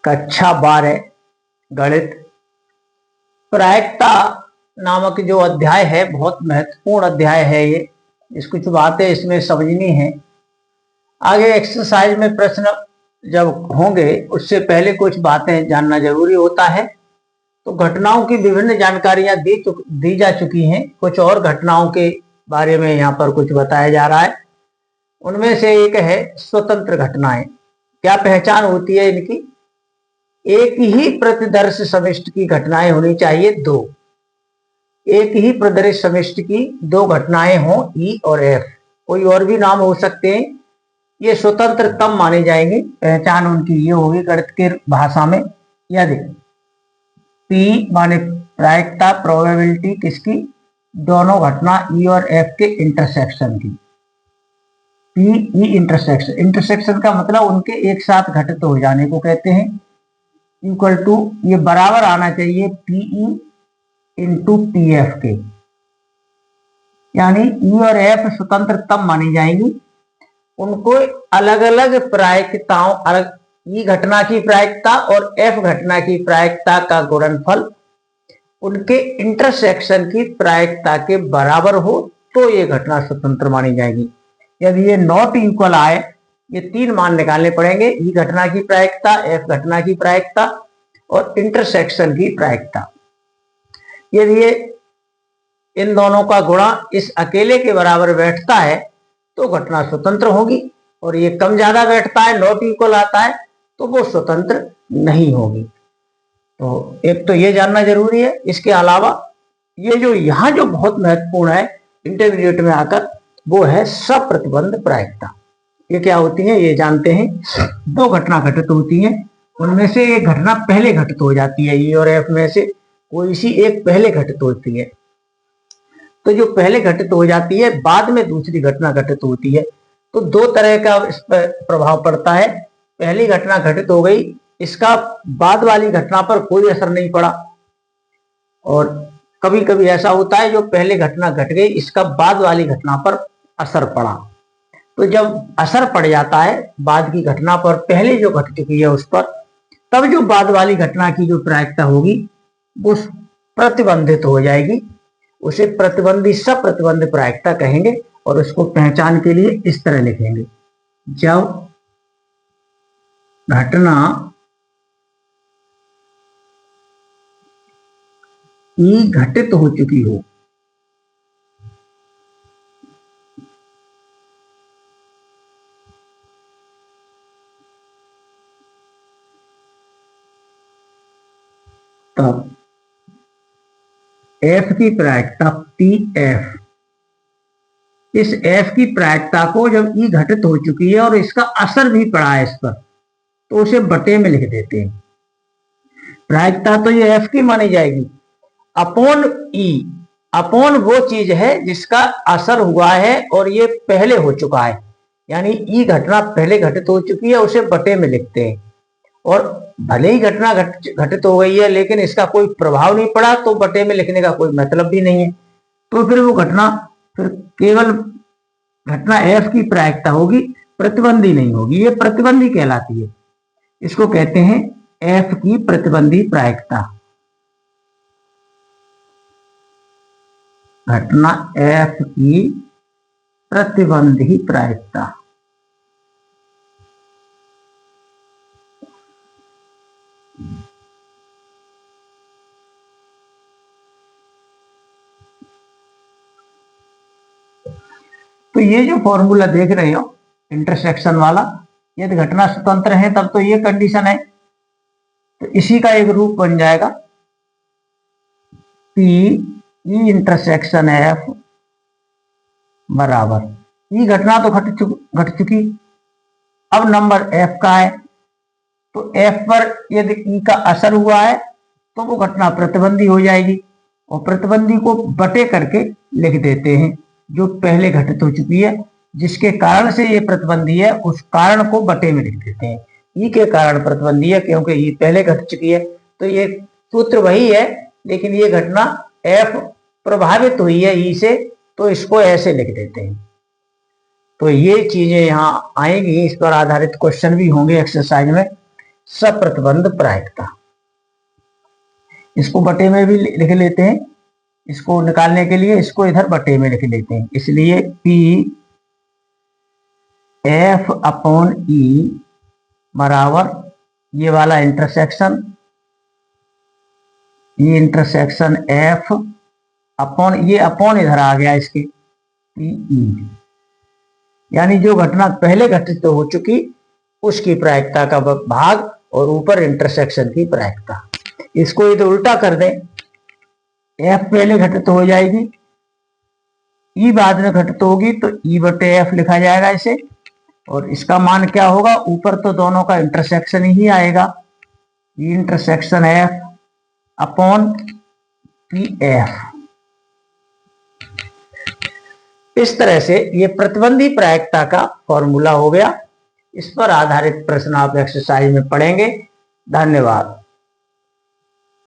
कक्षा 12 गणित प्रायिकता नामक जो अध्याय है बहुत महत्वपूर्ण अध्याय है ये। कुछ बातें इसमें समझनी है। आगे एक्सरसाइज में प्रश्न जब होंगे उससे पहले कुछ बातें जानना जरूरी होता है। तो घटनाओं की विभिन्न जानकारियां दी जा चुकी हैं। कुछ और घटनाओं के बारे में यहाँ पर कुछ बताया जा रहा है। उनमें से एक है स्वतंत्र घटनाएं। क्या पहचान होती है इनकी? एक ही प्रतिदर्श समष्टि की घटनाएं होनी चाहिए दो। एक ही प्रतिदर्श समष्टि की दो घटनाएं हों, ई और एफ। कोई और भी नाम हो सकते हैं। ये स्वतंत्र तब माने जाएंगे। पहचान उनकी ये होगी गणित की भाषा में, यदि पी माने प्रायिकता, प्रोबेबिलिटी किसकी? दोनों घटना ई और एफ के इंटरसेक्शन की। पी ई इंटरसेक्शन, इंटरसेक्शन का मतलब उनके एक साथ घटित हो जाने को कहते हैं। इक्वल टू, ये बराबर आना चाहिए पीई इंटू पी एफ के। यानी ई और एफ स्वतंत्र तब मानी जाएंगी उनको अलग अलग प्रायिकताओं, अलग ई घटना की प्रायिकता और एफ घटना की प्रायिकता का गुणनफल उनके इंटरसेक्शन की प्रायिकता के बराबर हो तो ये घटना स्वतंत्र मानी जाएगी। यदि ये नॉट इक्वल आए, ये तीन मान निकालने पड़ेंगे, ई घटना की प्रायिकता, एफ घटना की प्रायिकता और इंटरसेक्शन की प्रायिकता। यदि ये इन दोनों का गुणा इस अकेले के बराबर बैठता है तो घटना स्वतंत्र होगी, और ये कम ज्यादा बैठता है, नॉट इक्वल आता है, तो वो स्वतंत्र नहीं होगी। तो एक तो ये जानना जरूरी है। इसके अलावा ये जो यहाँ जो बहुत महत्वपूर्ण है इंटरमीडिएट में आकर, वो है सप्रतिबंध प्रायिकता। ये क्या होती है ये जानते हैं। दो घटना घटित होती हैं, उनमें से एक घटना पहले घटित हो जाती है। ई और एफ में से कोई सी एक पहले घटित होती है। तो जो पहले घटित हो जाती है बाद में दूसरी घटना घटित होती है। तो दो तरह का इस पर प्रभाव पड़ता है। पहली घटना घटित हो गई, इसका बाद वाली घटना पर कोई असर नहीं पड़ा। और कभी कभी ऐसा होता है जो पहले घटना घट गई, इसका बाद वाली घटना पर असर पड़ा। तो जब असर पड़ जाता है बाद की घटना पर पहले जो घट चुकी है उस पर, तब जो बाद वाली घटना की जो प्रायिकता होगी वो प्रतिबंधित हो जाएगी। उसे प्रतिबंधी सप्रतिबंध प्रायिकता कहेंगे। और उसको पहचान के लिए इस तरह लिखेंगे, जब घटना ई घटित हो चुकी हो तब एफ की प्रायिकता पी एफ, इस एफ की प्रायिकता को जब ई घटित हो चुकी है और इसका असर भी पड़ा है इस पर, तो उसे बटे में लिख देते हैं। प्रायिकता तो ये एफ की मानी जाएगी अपॉन ई। अपॉन वो चीज है जिसका असर हुआ है और ये पहले हो चुका है, यानी ई घटना पहले घटित हो चुकी है, उसे बटे में लिखते हैं। और भले ही घटना घटित हो गई है लेकिन इसका कोई प्रभाव नहीं पड़ा, तो बटे में लिखने का कोई मतलब भी नहीं है। तो फिर वो घटना फिर केवल घटना एफ की प्रायिकता होगी, प्रतिबंधी नहीं होगी। ये प्रतिबंधी कहलाती है। इसको कहते हैं एफ की प्रतिबंधी प्रायिकता। घटना एफ की प्रतिबंधी प्रायिकता। तो ये जो फॉर्मूला देख रहे हो इंटरसेक्शन वाला, यदि घटना स्वतंत्र है तब तो ये कंडीशन है। तो इसी का एक रूप बन जाएगा पी ई इंटरसेक्शन एफ बराबर, ई घटना तो घट चुकी, अब नंबर एफ का है। तो एफ पर यदि ई का असर हुआ है तो वो घटना प्रतिबंधी हो जाएगी, और प्रतिबंधी को बटे करके लिख देते हैं जो पहले घटित हो चुकी है। जिसके कारण से ये प्रतिबंधी है उस कारण को बटे में लिख देते हैं। ई के कारण प्रतिबंधी है क्योंकि ई पहले घट चुकी है। तो ये सूत्र वही है, लेकिन ये घटना एफ प्रभावित हुई है ई से, तो इसको ऐसे लिख देते हैं। तो ये चीजें यहाँ आएंगी, इस पर आधारित क्वेश्चन भी होंगे एक्सरसाइज में। सप्रतिबंध प्रायिकता। इसको बटे में भी लिख लेते हैं, इसको निकालने के लिए इसको इधर बटे में लिख लेते हैं, इसलिए P F अपॉन E बराबर ये वाला इंटरसेक्शन, ये इंटरसेक्शन F अपॉन ये अपॉन इधर आ गया इसके PE, यानी जो घटना पहले घटित हो चुकी उसकी प्रायिकता का भाग और ऊपर इंटरसेक्शन की प्रायिकता। इसको इधर उल्टा कर दें, F पहले घटित हो जाएगी, E बाद में घटित होगी, तो E बटे F लिखा जाएगा इसे, और इसका मान क्या होगा, ऊपर तो दोनों का इंटरसेक्शन ही आएगा, E intersection F upon PF। इस तरह से ये प्रतिबंधी प्रायिकता का फॉर्मूला हो गया। इस पर आधारित प्रश्न आप एक्सरसाइज में पढ़ेंगे। धन्यवाद।